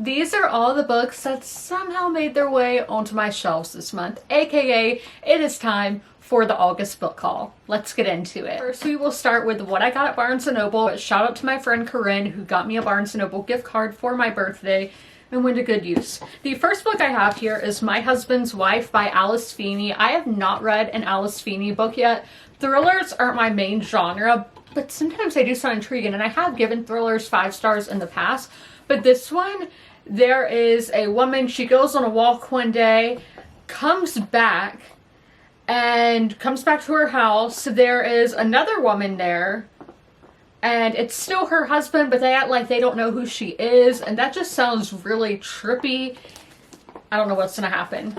These are all the books that somehow made their way onto my shelves this month, aka it is time for the August book haul. Let's get into it. First, we will start with what I got at Barnes & Noble. Shout out to my friend Corinne who got me a Barnes & Noble gift card for my birthday and went to good use. The first book I have here is My Husband's Wife by Alice Feeney. I have not read an Alice Feeney book yet. Thrillers aren't my main genre, but sometimes they do sound intriguing, and I have given thrillers 5 stars in the past, but this one, there is a woman, she goes on a walk one day, comes back to her house. There is another woman there, and it's still her husband, but they act like they don't know who she is, and that just sounds really trippy. I don't know what's gonna happen.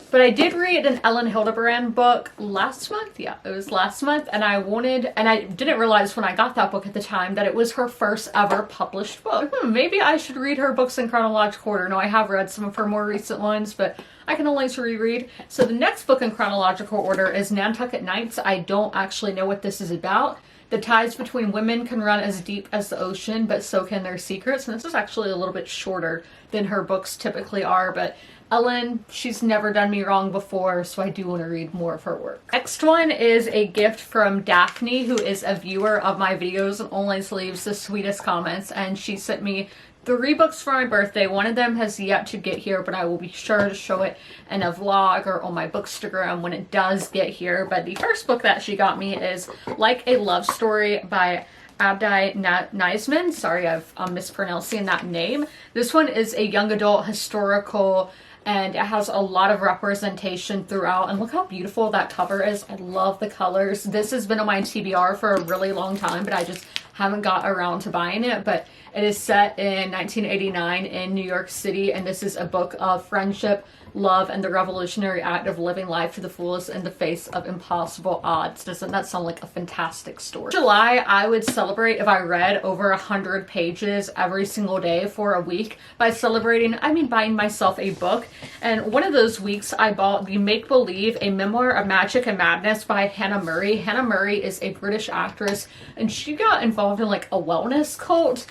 But I did read an Ellen Hildebrand book last month. Yeah, it was last month. And I didn't realize when I got that book at the time that it was her first ever published book. Maybe I should read her books in chronological order. No, I have read some of her more recent ones, but I can always reread. So the next book in chronological order is Nantucket Nights. I don't actually know what this is about. The ties between women can run as deep as the ocean, but so can their secrets. And this is actually a little bit shorter than her books typically are, but Ellen, she's never done me wrong before, so I do want to read more of her work. Next one is a gift from Daphne, who is a viewer of my videos and always leaves the sweetest comments, and she sent me 3 books for my birthday. One of them has yet to get here, but I will be sure to show it in a vlog or on my Bookstagram when it does get here. But the first book that she got me is Like a Love Story by Abdi Niesman. Sorry, I'm mispronouncing that name. This one is a young adult historical, and it has a lot of representation throughout, and look how beautiful that cover is. I love the colors. This has been on my TBR for a really long time, but I just haven't got around to buying it. But it is set in 1989 in New York City, and this is a book of friendship, love, and the revolutionary act of living life to the fullest in the face of impossible odds. Doesn't that sound like a fantastic story? July, I would celebrate if I read over 100 pages every single day for a week. By celebrating, I mean buying myself a book. And one of those weeks I bought The Make Believe, A Memoir of Magic and Madness by Hannah Murray. Hannah Murray is a British actress, and she got involved in like a wellness cult.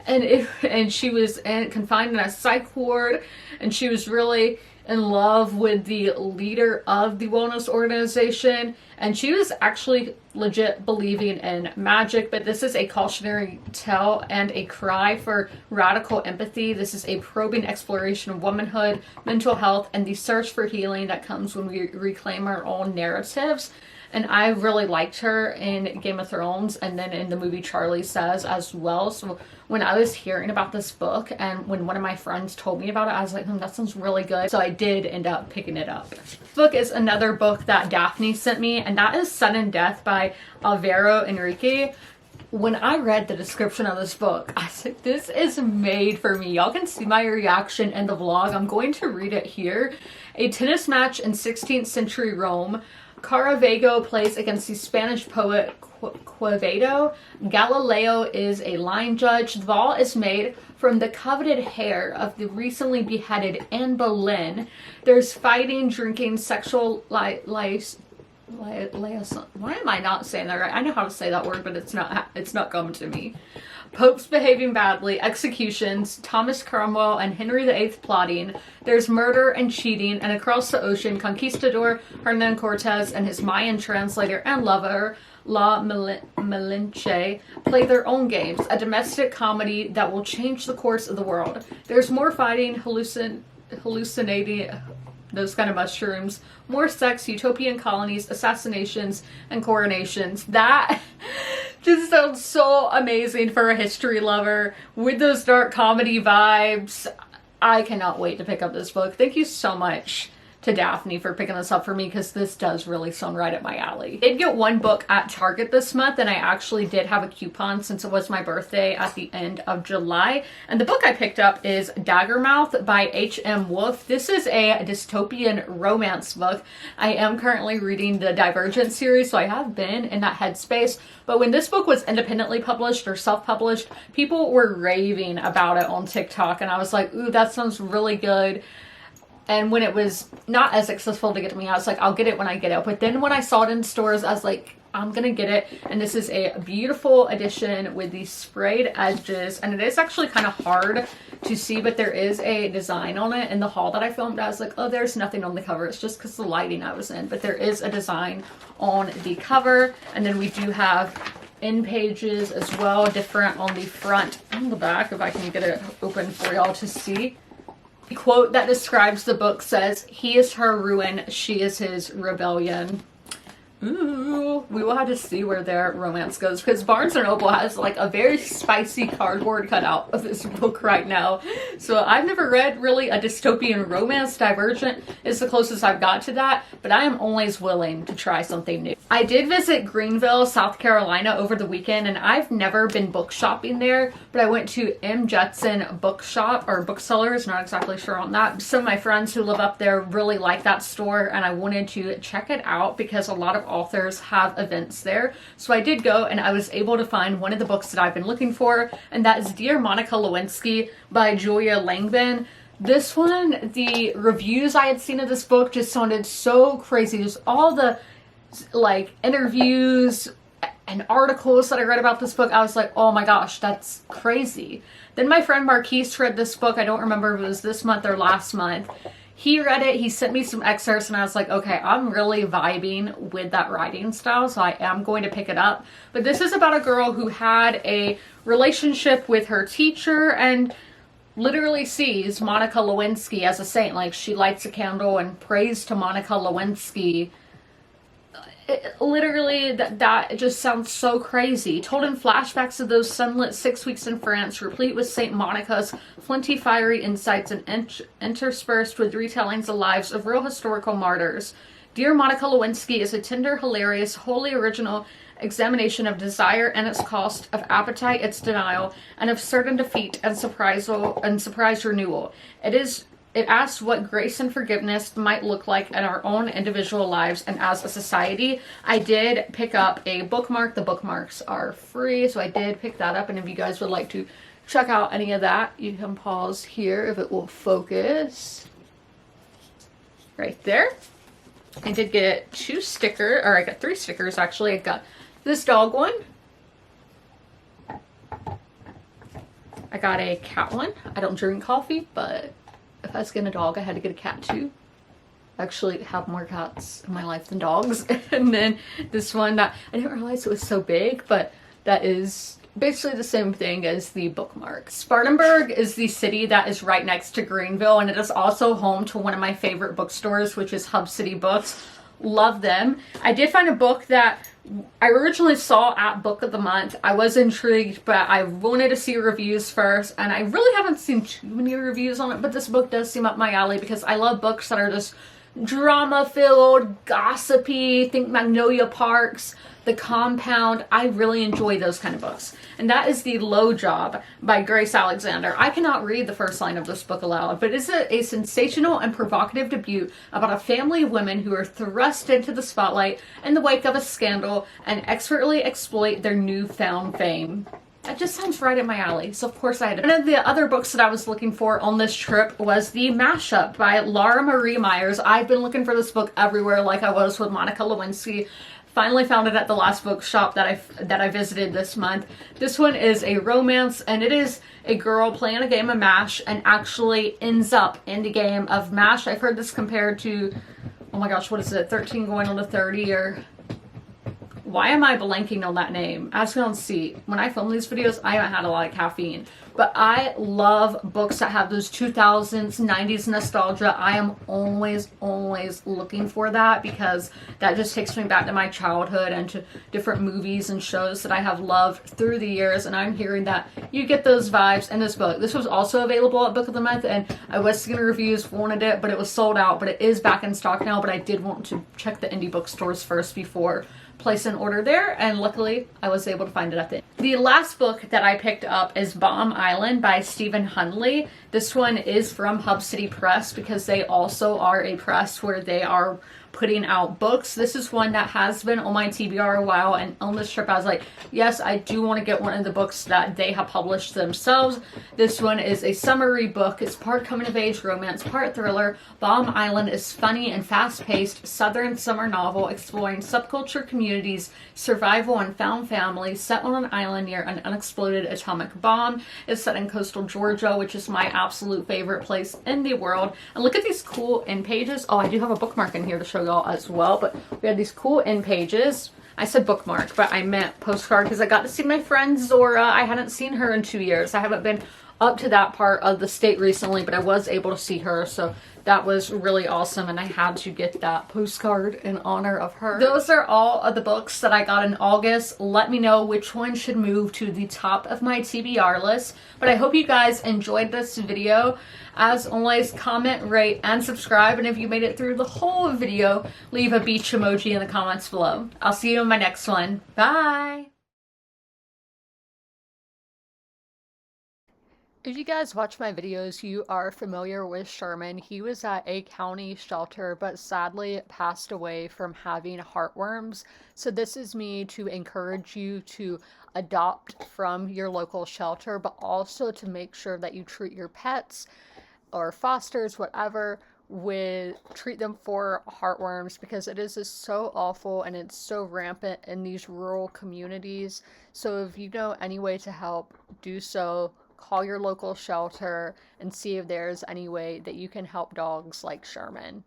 And she was confined in a psych ward, and she was really in love with the leader of the wellness organization, and she was actually legit believing in magic. But this is a cautionary tale and a cry for radical empathy. This is a probing exploration of womanhood, mental health, and the search for healing that comes when we reclaim our own narratives. And I really liked her in Game of Thrones, and then in the movie Charlie Says as well. So when I was hearing about this book, and when one of my friends told me about it, I was like, that sounds really good. So I did end up picking it up. This book is another book that Daphne sent me, and that is Sudden Death by Alvaro Enrique. When I read the description of this book, I said, this is made for me. Y'all can see my reaction in the vlog. I'm going to read it here. A tennis match in 16th century Rome. Caravaggio plays against the Spanish poet Quevedo. Galileo is a line judge. The ball is made from the coveted hair of the recently beheaded Anne Boleyn. There's fighting, drinking, sexual why am I not saying that right? I know how to say that word, but it's not coming to me. Popes behaving badly, executions, Thomas Cromwell and Henry VIII plotting, there's murder and cheating, and across the ocean, conquistador Hernan Cortez and his Mayan translator and lover, La Malinche, play their own games, a domestic comedy that will change the course of the world. There's more fighting, hallucinating, those kind of mushrooms, more sex, utopian colonies, assassinations, and coronations. That just sounds so amazing for a history lover with those dark comedy vibes. I cannot wait to pick up this book. Thank you so much to Daphne for picking this up for me, because this does really sound right up my alley. I did get one book at Target this month, and I actually did have a coupon since it was my birthday at the end of July. And the book I picked up is Daggermouth by H.M. Wolf. This is a dystopian romance book. I am currently reading the Divergent series, so I have been in that headspace. But when this book was independently published or self-published, people were raving about it on TikTok, and I was like, ooh, that sounds really good. And when it was not as successful to get to me, I was like, I'll get it when I get it. But then when I saw it in stores, I was like, I'm gonna get it. And this is a beautiful edition with these sprayed edges, and it is actually kind of hard to see, but there is a design on it. In the haul that I filmed, I was like, oh, there's nothing on the cover. It's just because the lighting I was in, but there is a design on the cover. And then we do have end pages as well, different on the front and the back, if I can get it open for y'all to see. The quote that describes the book says, "He is her ruin, she is his rebellion." Ooh, we will have to see where their romance goes, because Barnes & Noble has like a very spicy cardboard cutout of this book right now. So I've never read really a dystopian romance. Divergent is the closest I've got to that, but I am always willing to try something new. I did visit Greenville, South Carolina over the weekend, and I've never been book shopping there, but I went to M. Judson Bookshop, or Booksellers, not exactly sure on that. Some of my friends who live up there really like that store, and I wanted to check it out because a lot of authors have events there. So I did go, and I was able to find one of the books that I've been looking for, and that is Dear Monica Lewinsky by Julia Langvin. This one, the reviews I had seen of this book just sounded so crazy. Just all the like interviews and articles that I read about this book, I was like, oh my gosh, that's crazy. Then my friend Marquise read this book. I don't remember if it was this month or last month. He read it, he sent me some excerpts, and I was like, okay, I'm really vibing with that writing style, so I am going to pick it up. But this is about a girl who had a relationship with her teacher and literally sees Monica Lewinsky as a saint. Like, she lights a candle and prays to Monica Lewinsky. Literally, that just sounds so crazy. Told in flashbacks of those sunlit 6 weeks in France, replete with Saint Monica's flinty fiery insights and interspersed with retellings of lives of real historical martyrs. Dear Monica Lewinsky is a tender, hilarious, wholly original examination of desire and its cost, of appetite, its denial, and of certain defeat and surprise renewal. It asks what grace and forgiveness might look like in our own individual lives and as a society. I did pick up a bookmark. The bookmarks are free, so I did pick that up. And if you guys would like to check out any of that, you can pause here if it will focus. Right there. I did get I got 3 stickers actually. I got this dog one. I got a cat one. I don't drink coffee, but if I was getting a dog, I had to get a cat too. I actually have more cats in my life than dogs. And then this one that I didn't realize it was so big, but that is basically the same thing as the bookmark. Spartanburg is the city that is right next to Greenville, and it is also home to one of my favorite bookstores, which is Hub City Books. Love them. I did find a book that I originally saw at Book of the Month. I was intrigued, but I wanted to see reviews first, and I really haven't seen too many reviews on it, but this book does seem up my alley because I love books that are just drama-filled, gossipy. Think Magnolia Parks, The Compound. I really enjoy those kind of books. And that is the Lowe Job by Grace Alexander. I cannot read the first line of this book aloud, but it's a sensational and provocative debut about a family of women who are thrust into the spotlight in the wake of a scandal and expertly exploit their newfound fame. That just sounds right at my alley, so of course I had it. One of the other books that I was looking for on this trip was The Mashup by Laura Marie Myers. I've been looking for this book everywhere like I was with Monica Lewinsky. Finally found it at the last bookshop that I visited this month. This one is a romance, and it is a girl playing a game of MASH and actually ends up in the game of MASH. I've heard this compared to, oh my gosh, what is it, 13 going on to 30, or why am I blanking on that name? As you can see, when I film these videos, I haven't had a lot of caffeine. But I love books that have those 2000s, 90s nostalgia. I am always looking for that because that just takes me back to my childhood and to different movies and shows that I have loved through the years. And I'm hearing that you get those vibes in this book. This was also available at Book of the Month, and I was seeing reviews, wanted it, but it was sold out. But it is back in stock now, but I did want to check the indie bookstores first before place an order there, and luckily I was able to find it at the end. The last book that I picked up is Bomb Island by Stephen Hundley. This one is from Hub City Press because they also are a press where they are putting out books. This is one that has been on my TBR a while, and on this trip I was like, yes, I do want to get one of the books that they have published themselves. This one is a summary book. It's part coming of age romance, part thriller. Bomb Island is funny and fast-paced southern summer novel exploring subculture communities, survival, and found families set on an island near an unexploded atomic bomb. It's set in coastal Georgia, which is my absolute favorite place in the world. And look at these cool end pages. Oh, I do have a bookmark in here to show y'all as well, but we had these cool end pages. I said bookmark, but I meant postcard because I got to see my friend Zora. I hadn't seen her in 2 years. I haven't been up to that part of the state recently, but I was able to see her, so that was really awesome, and I had to get that postcard in honor of her. Those are all of the books that I got in August. Let me know which one should move to the top of my TBR list, but I hope you guys enjoyed this video. As always, comment, rate, and subscribe, and if you made it through the whole video, leave a beach emoji in the comments below. I'll see you in my next one. Bye! If you guys watch my videos, you are familiar with Sherman. He was at a county shelter, but sadly passed away from having heartworms. So this is me to encourage you to adopt from your local shelter, but also to make sure that you treat your pets or fosters, whatever, treat them for heartworms, because it is just so awful and it's so rampant in these rural communities. So if you know any way to help, do so. Call your local shelter and see if there's any way that you can help dogs like Sherman.